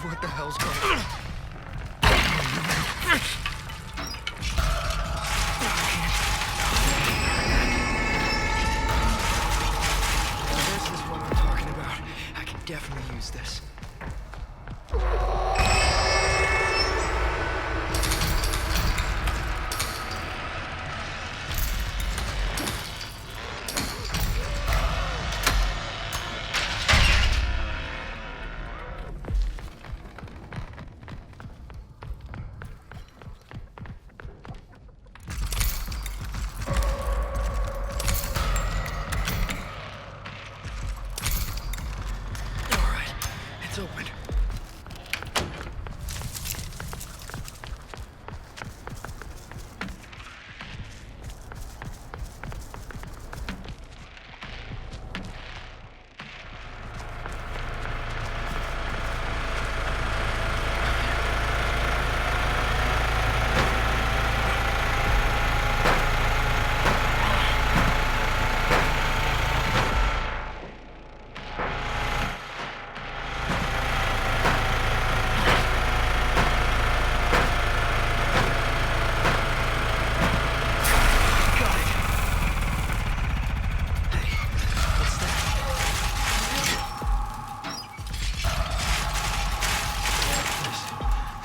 What the hell's going on? This is what I'm talking about. I can definitely use this. It's open.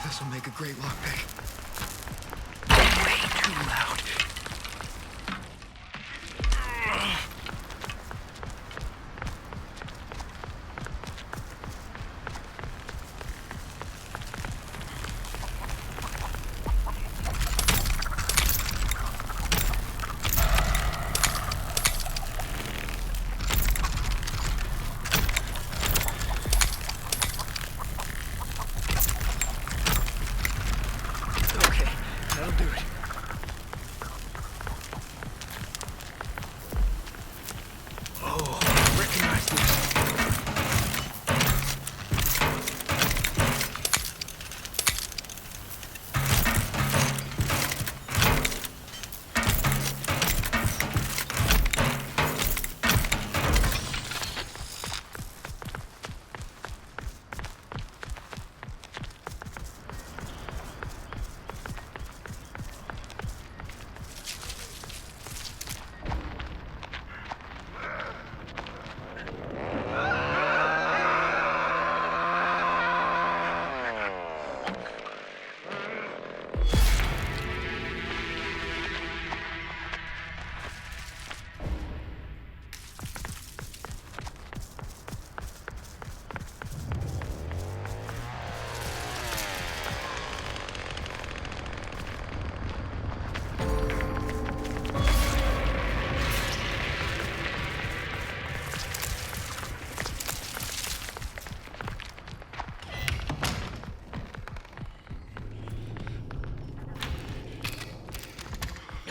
This will make a great lockpick. Way too loud. That'll do it. Oh, I recognize this.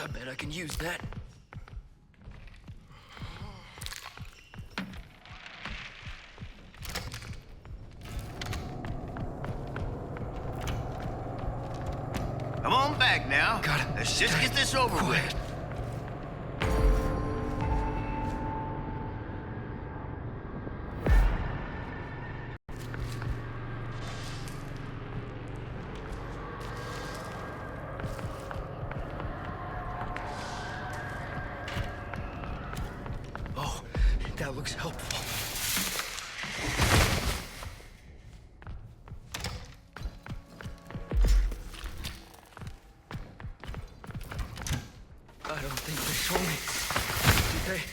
I bet I can use that. Come on back now. Got it. Let's just get this over with. Oh, that looks helpful. I don't think they saw me. Did they?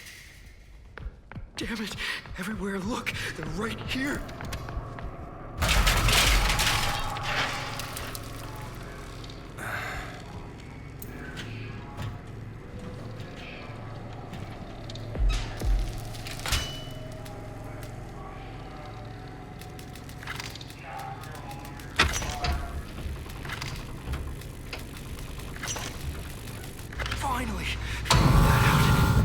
Damn it! Everywhere I look, they're right here. Finally! Figured that out.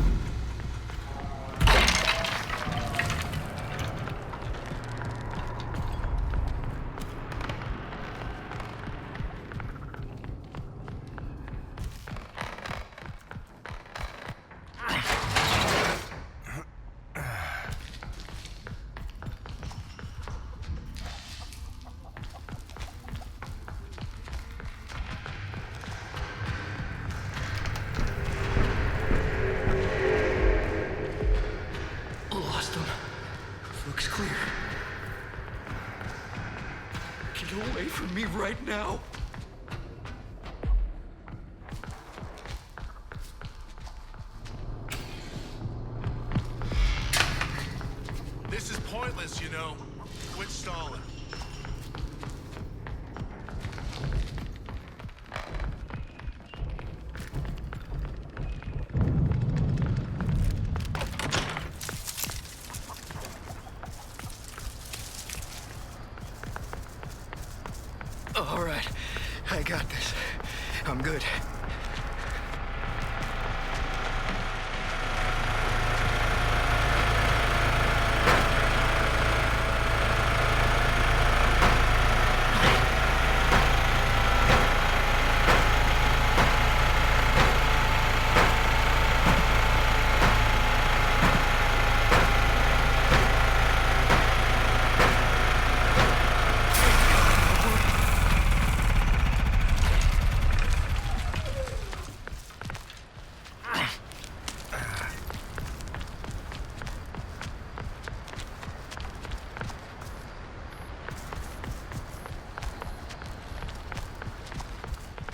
from me right now. This is pointless, you know. Quit stalling. All right, I got this. I'm good.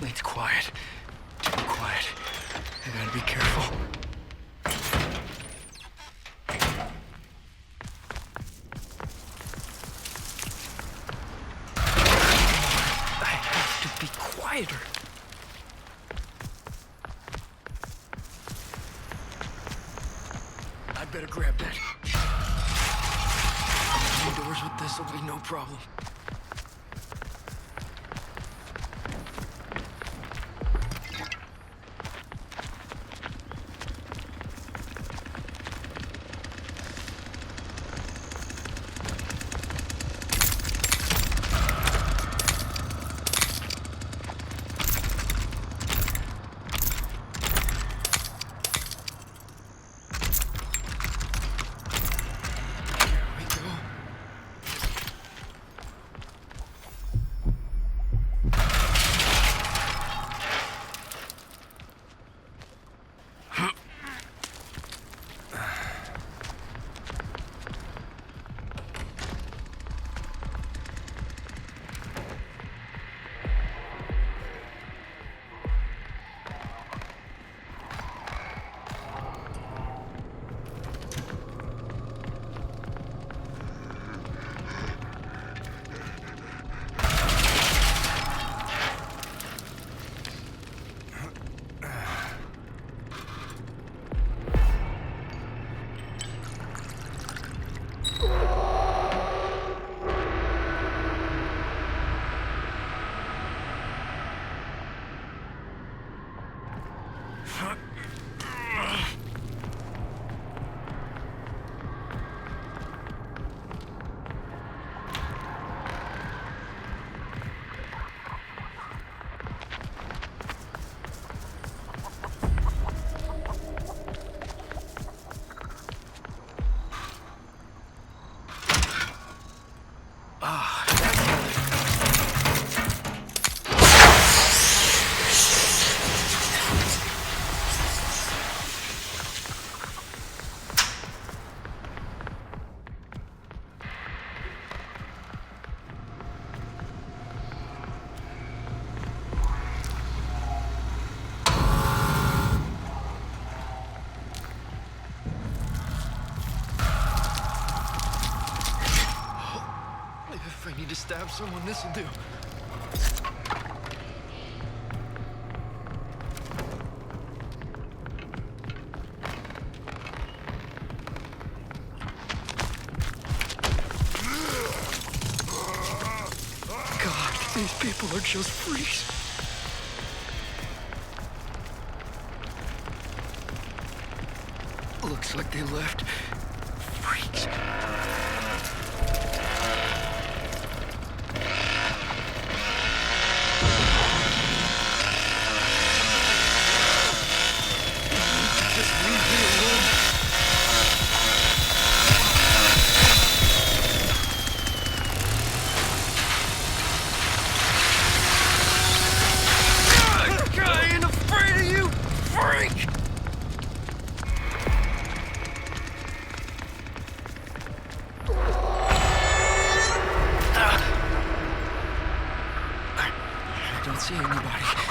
It's quiet. Too quiet. I gotta be careful. I have to be quieter. I'd better grab that. Indoors with this will be no problem. If I need to stab someone, this'll do. God, these people are just freaks. Looks like they left. Freaks. see anybody.